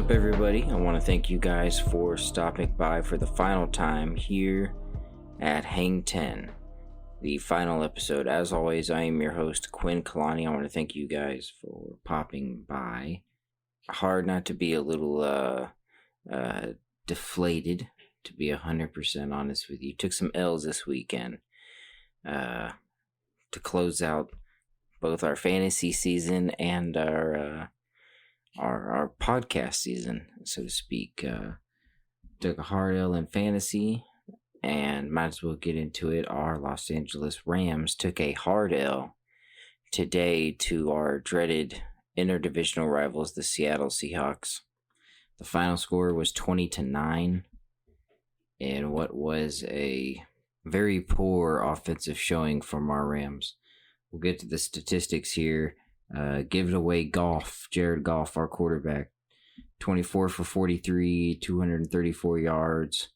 up, everybody? I want to thank you guys for stopping by for the final time here at Hang 10, the final episode. As always, I am your host, Quinn Kalani. I want to thank you guys for popping by. Hard not to be a little deflated, to be 100% honest with you. Took some L's this weekend to close out both our fantasy season and our podcast season, so to speak. Took a hard L in fantasy, and might as well get into it. Our Los Angeles Rams took a hard L today to our dreaded interdivisional rivals, the Seattle Seahawks. The final score was 20-9 in what was a very poor offensive showing from our Rams. We'll get to the statistics here. Give it away, Jared Goff, our quarterback. 24 for 43, 234 yards.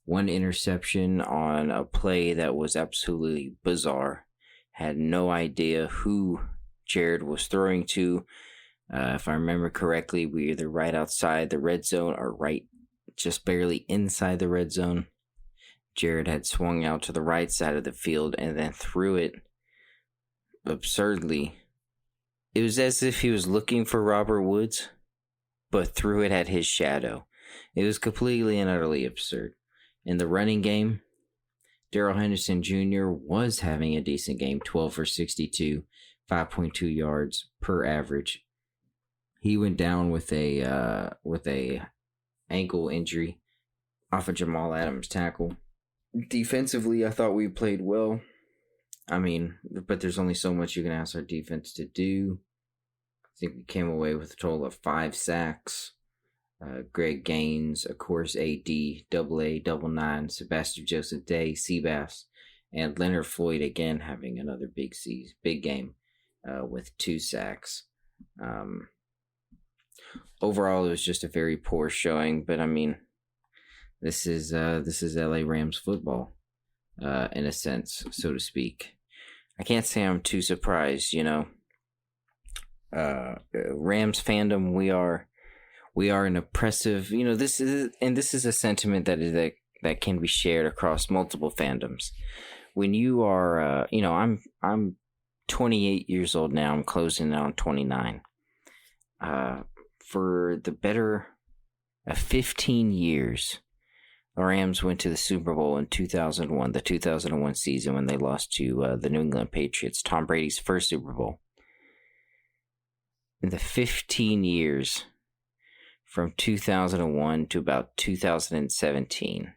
One interception on a play that was absolutely bizarre. Had no idea who Jared was throwing to. If I remember correctly, we were either right outside the red zone or right just barely inside the red zone. Jared had swung out to the right side of the field and then threw it absurdly. It was as if he was looking for Robert Woods, but threw it at his shadow. It was completely and utterly absurd. In the running game, Darrell Henderson Jr. was having a decent game, 12 for 62, 5.2 yards per average. He went down with a ankle injury off of Jamal Adams' tackle. Defensively, I thought we played well. But there's only so much you can ask our defense to do. I think we came away with a total of 5 sacks. Greg Gaines, of course, AD, AA, 99, Sebastian Joseph Day, Seabass, and Leonard Floyd again having another big game with 2 sacks. Overall, it was just a very poor showing, but this is LA Rams football, in a sense, so to speak. I can't say I'm too surprised, Rams fandom, we are an oppressive, this is a sentiment that can be shared across multiple fandoms. When you are, I'm 28 years old now. I'm closing on 29. For the better of 15 years, the Rams went to the Super Bowl in 2001, the 2001 season when they lost to the New England Patriots, Tom Brady's first Super Bowl. In the 15 years from 2001 to about 2016,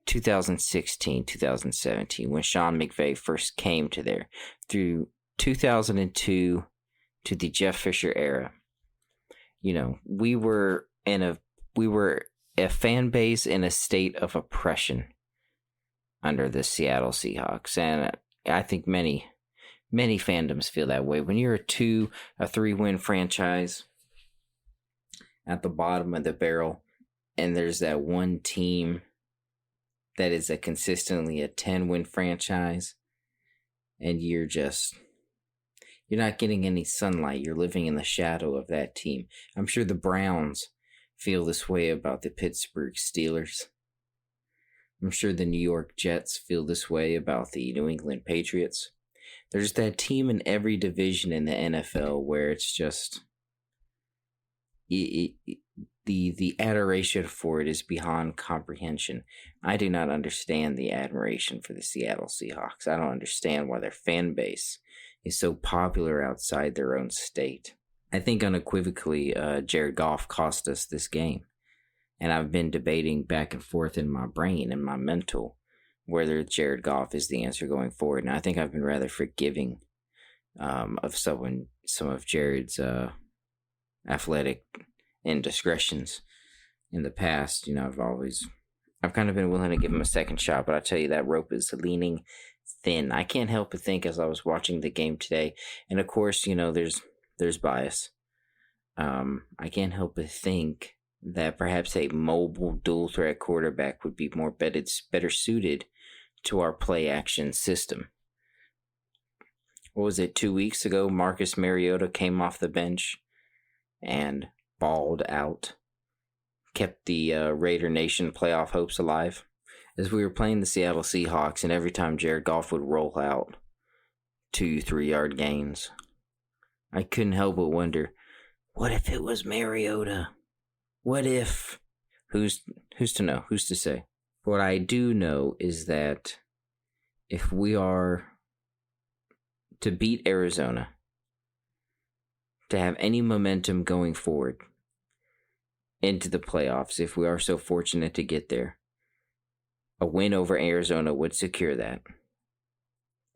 2017, when Sean McVay first came to there, through 2002 to the Jeff Fisher era, we were a fan base in a state of oppression under the Seattle Seahawks. And I think many fandoms feel that way. When you're a 3-win franchise at the bottom of the barrel, and there's that one team that is consistently a 10-win franchise, and you're not getting any sunlight. You're living in the shadow of that team. I'm sure the Browns feel this way about the Pittsburgh Steelers. I'm sure the New York Jets feel this way about the New England Patriots. There's that team in every division in the NFL where it's just the adoration for it is beyond comprehension. I do not understand the admiration for the Seattle Seahawks. I don't understand why their fan base is so popular outside their own state. I think unequivocally, Jared Goff cost us this game. And I've been debating back and forth in my brain and my mental whether Jared Goff is the answer going forward. And I think I've been rather forgiving of some of Jared's athletic indiscretions in the past. I've kind of been willing to give him a second shot, but I tell you, that rope is leaning thin. I can't help but think as I was watching the game today, and of course, there's bias. I can't help but think that perhaps a mobile dual threat quarterback would be better suited to our play action system. What was it, 2 weeks ago? Marcus Mariota came off the bench and balled out, kept the Raider Nation playoff hopes alive. As we were playing the Seattle Seahawks, and every time Jared Goff would roll out 2-3 yard gains, I couldn't help but wonder, what if it was Mariota? What if? Who's to know? Who's to say? What I do know is that if we are to beat Arizona, to have any momentum going forward into the playoffs, if we are so fortunate to get there, a win over Arizona would secure that.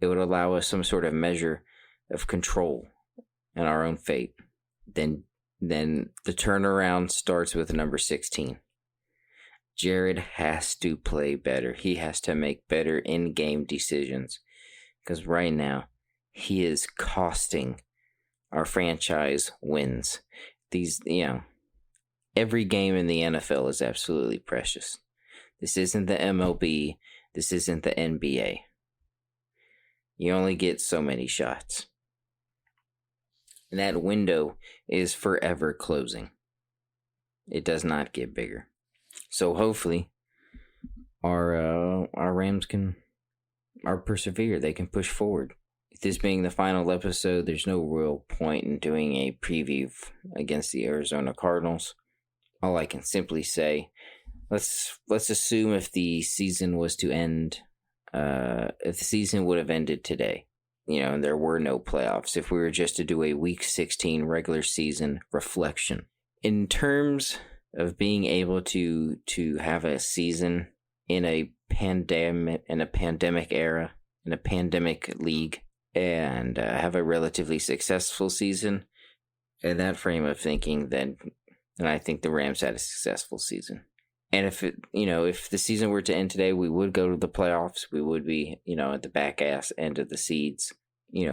It would allow us some sort of measure of control in our own fate. Then the turnaround starts with number 16. Jared has to play better. He has to make better in-game decisions. Because right now, he is costing our franchise wins. Every game in the NFL is absolutely precious. This isn't the MLB. This isn't the NBA. You only get so many shots. And that window is forever closing. It does not get bigger. So hopefully, our Rams can persevere. They can push forward. This being the final episode, there's no real point in doing a preview against the Arizona Cardinals. All I can simply say, let's assume if the season was to end, if the season would have ended today, and there were no playoffs, if we were just to do a Week 16 regular season reflection. In terms of being able to have a season in a pandemic era, in a pandemic league, and have a relatively successful season, in that frame of thinking, then I think the Rams had a successful season. And if the season were to end today, we would go to the playoffs. We would be, at the back ass end of the seeds.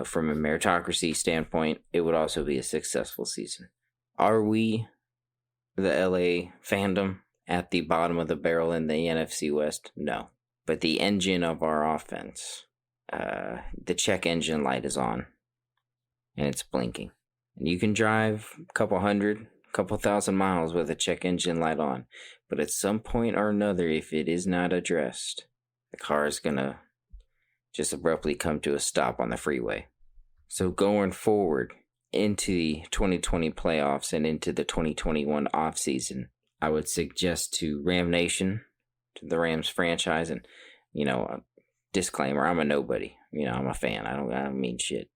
From a meritocracy standpoint, it would also be a successful season. Are we, the LA fandom, at the bottom of the barrel in the NFC West? No. But the engine of our offense, the check engine light is on, and it's blinking. And you can drive a couple thousand miles with a check engine light on, but at some point or another, if it is not addressed, the car is gonna just abruptly come to a stop on the freeway. So going forward into the 2020 playoffs and into the 2021 offseason, I would suggest to Ram Nation, to the Rams franchise, and a disclaimer, I'm a nobody. I'm a fan. I don't mean shit.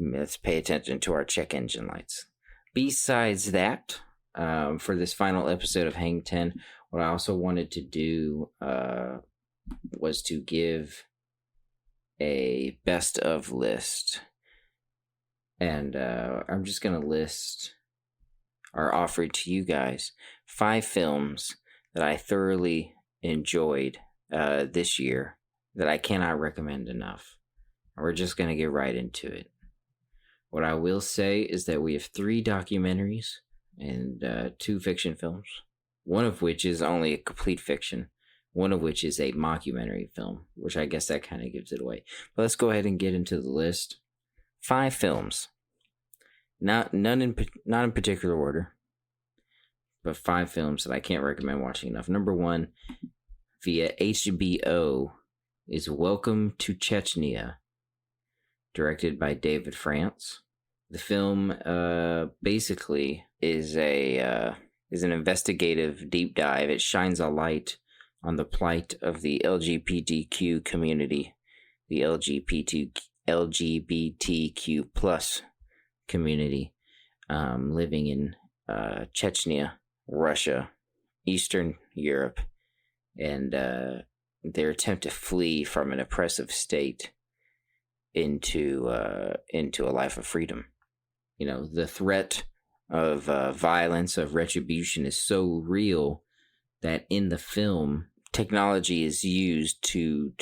Let's pay attention to our check engine lights. Besides that, for this final episode of Hang 10, what I also wanted to do was to give a best of list. And I'm just going to list or offer to you guys 5 films that I thoroughly enjoyed this year that I cannot recommend enough. We're just going to get right into it. What I will say is that we have 3 documentaries and 2 fiction films, one of which is only a complete fiction, one of which is a mockumentary film, which I guess that kind of gives it away. But let's go ahead and get into the list. 5 films, not in particular order, but 5 films that I can't recommend watching enough. Number 1, via HBO, is Welcome to Chechnya, directed by David France. The film basically is an investigative deep dive. It shines a light on the plight of the LGBTQ community, the LGBTQ plus community living in Chechnya, Russia, Eastern Europe, and their attempt to flee from an oppressive state into a life of freedom. The threat of violence, of retribution is so real that in the film, technology is used to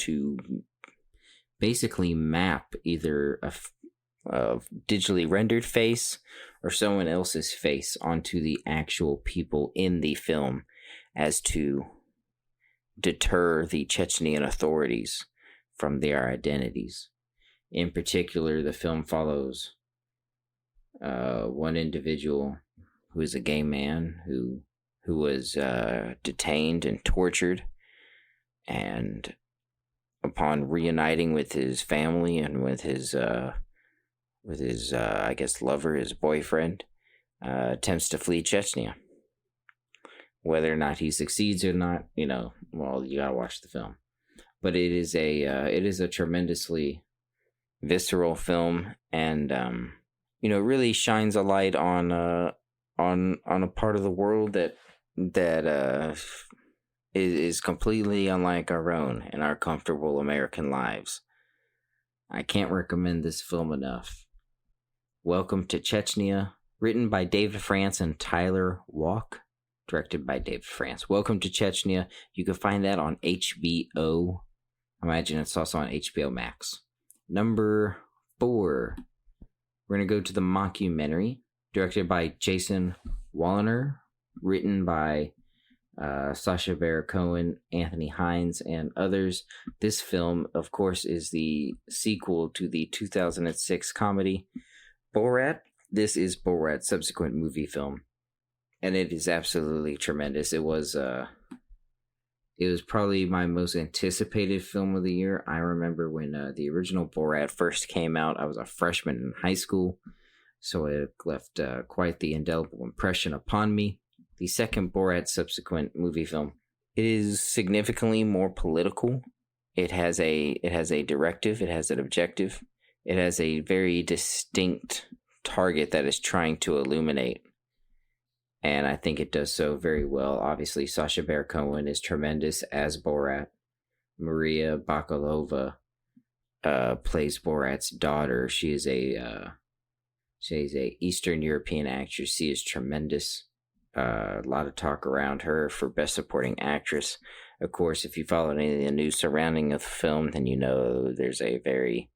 basically map either a digitally rendered face or someone else's face onto the actual people in the film, as to deter the Chechnyan authorities from their identities. In particular, the film follows one individual who is a gay man who was detained and tortured, and upon reuniting with his family and with his I guess lover, his boyfriend, attempts to flee Chechnya. Whether or not he succeeds or not, well, you gotta watch the film. But it is a tremendously visceral film, and really shines a light on a part of the world that is completely unlike our own in our comfortable American lives. I can't recommend this film enough. Welcome to Chechnya, written by David France and Tyler Walk, directed by David France. Welcome to Chechnya. You can find that on HBO. I imagine it's also on HBO Max. Number 4, we're going to go to the mockumentary, directed by Jason Wallner, written by Sacha Baron Cohen, Anthony Hines, and others. This film, of course, is the sequel to the 2006 comedy Borat. This is Borat's subsequent movie film, and it is absolutely tremendous. It was probably my most anticipated film of the year. I remember when the original Borat first came out. I was a freshman in high school, so it left quite the indelible impression upon me. The second Borat subsequent movie film, it is significantly more political. It has a directive. It has an objective. It has a very distinct target that is trying to illuminate. And I think it does so very well. Obviously, Sacha Baron Cohen is tremendous as Borat. Maria Bakalova plays Borat's daughter. She's a Eastern European actress. She is tremendous. A lot of talk around her for Best Supporting Actress. Of course, if you follow any of the news surrounding the film, then you know there's a very,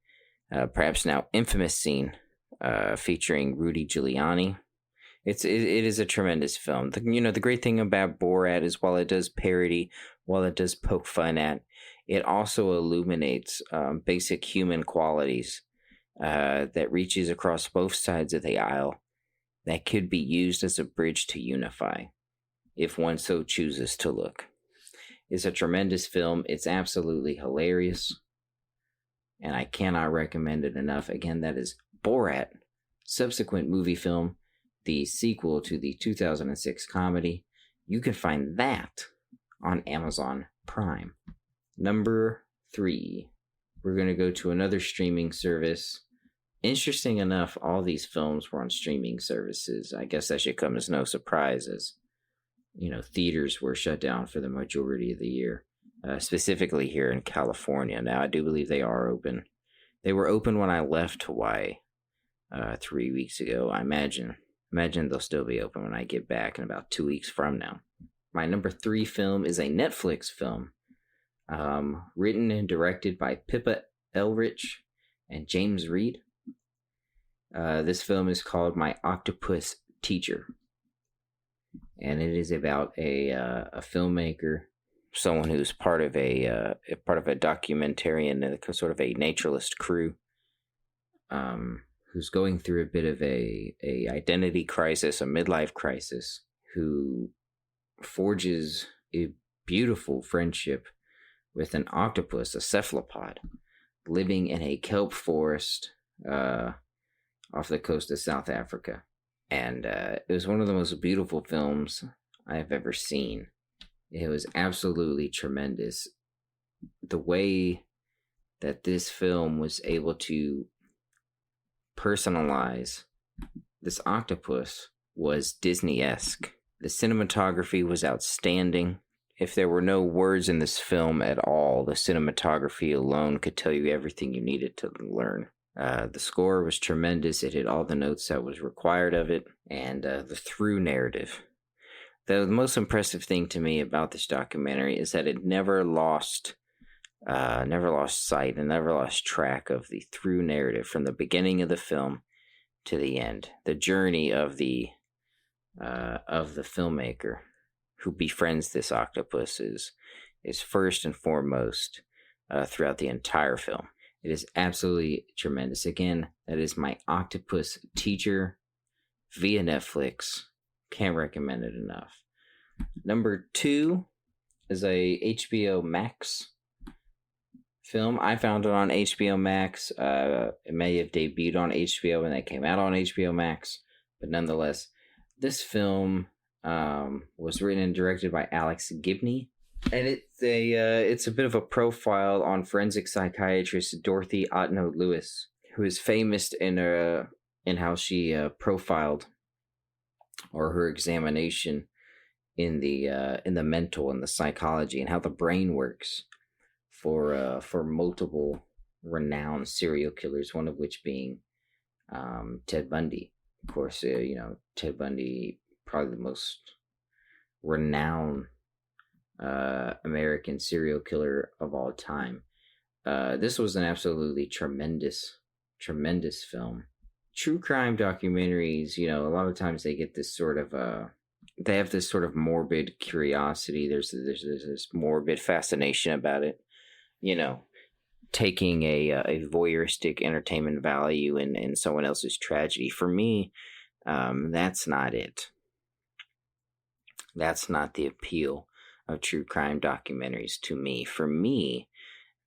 perhaps now infamous scene featuring Rudy Giuliani. It is a tremendous film. The great thing about Borat is while it does parody, while it does poke fun at, it also illuminates basic human qualities that reaches across both sides of the aisle that could be used as a bridge to unify, if one so chooses to look. It's a tremendous film. It's absolutely hilarious, and I cannot recommend it enough. Again, that is Borat, subsequent movie film, the sequel to the 2006 comedy. You can find that on Amazon Prime. Number 3, we're going to go to another streaming service. Interesting enough, all these films were on streaming services. I guess that should come as no surprise, as theaters were shut down for the majority of the year, specifically here in California. Now, I do believe they are open. They were open when I left Hawaii 3 weeks ago. I imagine they'll still be open when I get back in about 2 weeks from now. My number 3 film is a Netflix film, written and directed by Pippa Elrich and James Reed. This film is called My Octopus Teacher, and it is about a filmmaker, someone who's part of a documentarian and sort of a naturalist crew, who's going through a bit of a identity crisis, a midlife crisis, who forges a beautiful friendship with an octopus, a cephalopod, living in a kelp forest off the coast of South Africa. And it was one of the most beautiful films I've ever seen. It was absolutely tremendous. The way that this film was able to personalize this octopus was Disney-esque. The cinematography was outstanding. If there were no words in this film at all, the cinematography alone could tell you everything you needed to learn. The score was tremendous. It hit all the notes that was required of it, and the through narrative. The most impressive thing to me about this documentary is that it never lost sight and never lost track of the through narrative from the beginning of the film to the end. The journey of the filmmaker who befriends this octopus is first and foremost throughout the entire film. It is absolutely tremendous. Again, that is My Octopus Teacher via Netflix. Can't recommend it enough. Number 2 is a HBO Max film. I found it on HBO Max. It may have debuted on HBO when it came out on HBO Max, but nonetheless, this film was written and directed by Alex Gibney, and it's a bit of a profile on forensic psychiatrist Dorothy Otno Lewis, who is famous in how she profiled, or her examination in the mental and the psychology and how the brain works for multiple renowned serial killers, one of which being Ted Bundy. Of course, Ted Bundy, probably the most renowned American serial killer of all time. This was an absolutely tremendous film. True crime documentaries, a lot of times they get this sort of they have this sort of morbid curiosity. There's this morbid fascination about it. Taking a voyeuristic entertainment value in someone else's tragedy. For me, that's not it. That's not the appeal of true crime documentaries to me. For me,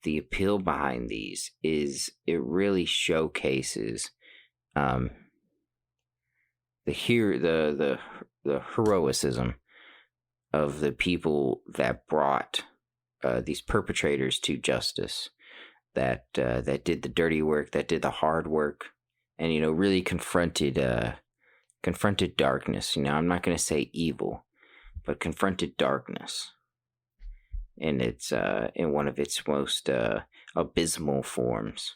the appeal behind these is it really showcases the heroism of the people that brought these perpetrators to justice, that did the dirty work, that did the hard work, and really confronted darkness. I'm not going to say evil, but confronted darkness in one of its most abysmal forms.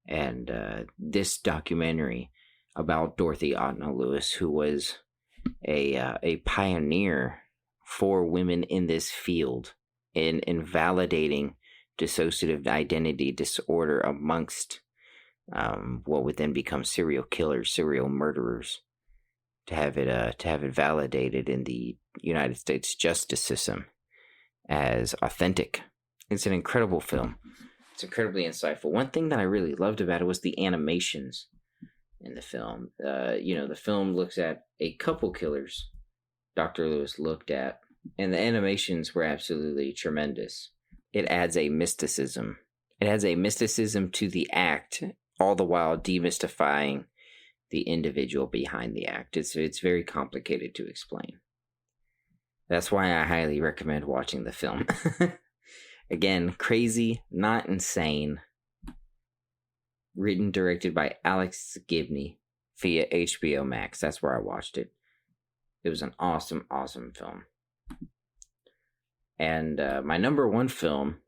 And this documentary about Dorothy Otno Lewis, who was a pioneer for women in this field in validating dissociative identity disorder amongst what would then become serial killers, serial murderers, to have it validated in the United States justice system as authentic. It's an incredible film. It's incredibly insightful. One thing that I really loved about it was the animations in the film. The film looks at a couple killers Dr. Lewis looked at, and the animations were absolutely tremendous. It adds a mysticism. It adds a mysticism to the act, all the while demystifying the individual behind the act. It's very complicated to explain. That's why I highly recommend watching the film. Again, crazy, not insane. Written, directed by Alex Gibney via HBO Max. That's where I watched it. It was an awesome, awesome film. And my number one film,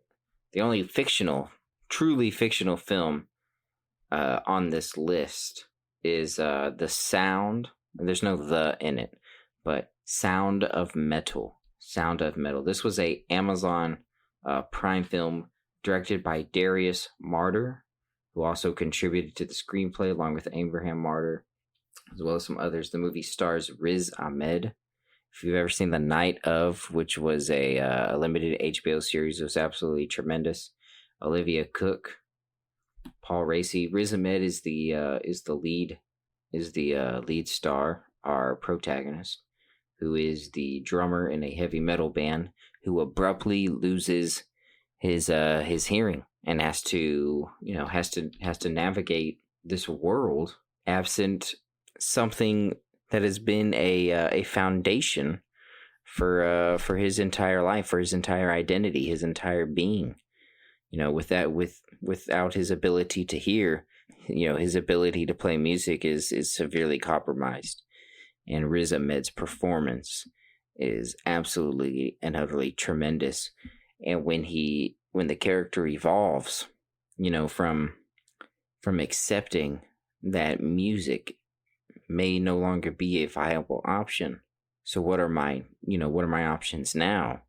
the only truly fictional film on this list is The Sound. There's no "the" in it, but Sound of Metal. Sound of Metal. This was a Amazon Prime film directed by Darius Martyr, who also contributed to the screenplay along with Abraham Martyr, as well as some others. The movie stars Riz Ahmed. If you've ever seen The Night Of, which was a limited HBO series, it was absolutely tremendous. Olivia Cook, Paul Raci. Riz Ahmed is the lead star, our protagonist, who is the drummer in a heavy metal band who abruptly loses his hearing and has to navigate this world absent something that has been a foundation for his entire life, for his entire identity, his entire being. Without his ability to hear, his ability to play music is severely compromised. And Riz Ahmed's performance is absolutely and utterly tremendous. And when the character evolves, from accepting that music may no longer be a viable option. So what are my options now?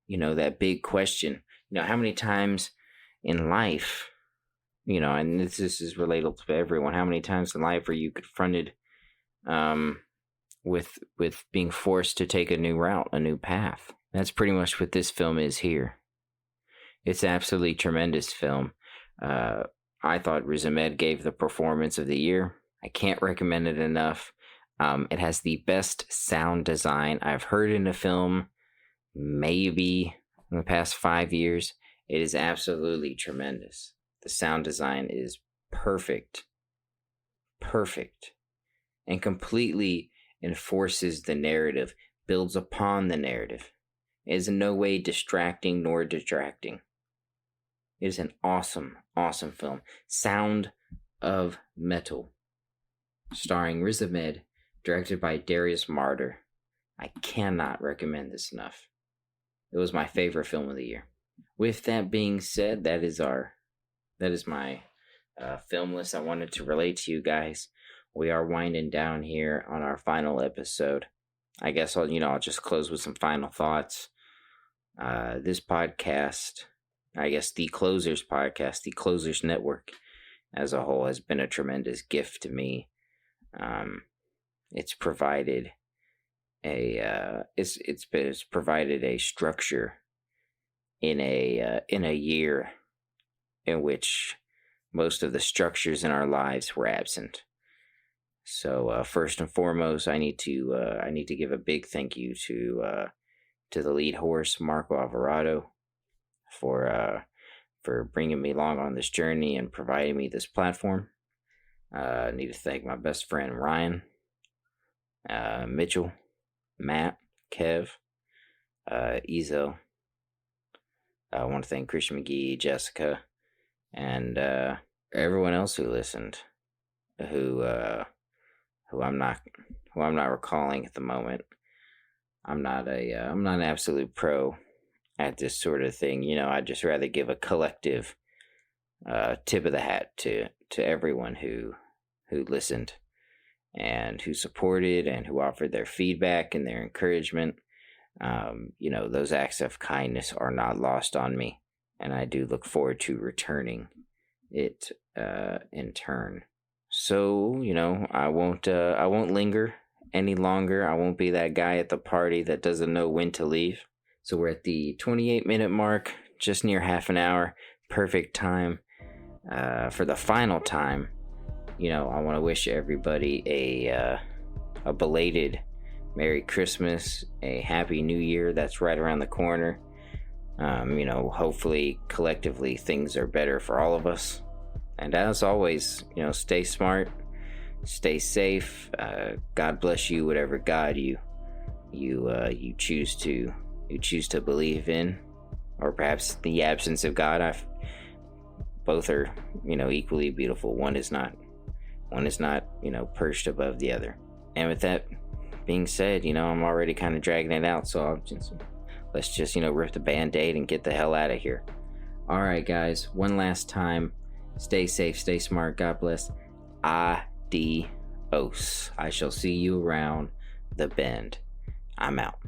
That big question. How many times in life, and this is relatable to everyone, how many times in life are you confronted with being forced to take a new route, a new path? That's pretty much what this film is here. It's an absolutely tremendous film. I thought Riz Ahmed gave the performance of the year. I can't recommend it enough. It has the best sound design I've heard in a film, maybe in the past 5 years. It is absolutely tremendous. The sound design is perfect, and completely enforces the narrative, builds upon the narrative. It is in no way distracting nor detracting. It is an awesome, awesome film. Sound of Metal, starring Riz Ahmed, directed by Darius Marder. I cannot recommend this enough. It was my favorite film of the year. With that being said, that is my film list I wanted to relate to you guys. We are winding down here on our final episode. I guess I'll just close with some final thoughts. This podcast, I guess the Closers podcast, the Closers Network as a whole, has been a tremendous gift to me. It's provided it's provided a structure in a year in which most of the structures in our lives were absent. So first and foremost, I need to give a big thank you to the lead horse, Marco Alvarado, for bringing me along on this journey and providing me this platform. I need to thank my best friend Ryan, Mitchell, Matt, Kev, Ezo. I want to thank Christian McGee, Jessica, and everyone else who listened, who I'm not recalling at the moment. I'm not an absolute pro at this sort of thing. I'd just rather give a collective tip of the hat to everyone who listened and who supported and who offered their feedback and their encouragement. Those acts of kindness are not lost on me, and I do look forward to returning it in turn. So, I won't linger any longer. I won't be that guy at the party that doesn't know when to leave. So we're at the 28-minute mark, just near half an hour. Perfect time for the final time. I want to wish everybody a belated Merry Christmas, a Happy New Year that's right around the corner. Hopefully, collectively, things are better for all of us. And as always, stay smart, stay safe. God bless you, whatever God you choose to believe in, or perhaps the absence of God. Both are equally beautiful. One is not perched above the other. And with that being said, I'm already kind of dragging it out, so let's just rip the band-aid and get the hell out of here. All right, guys, one last time. Stay safe, stay smart. God bless. Adios. I shall see you around the bend. I'm out.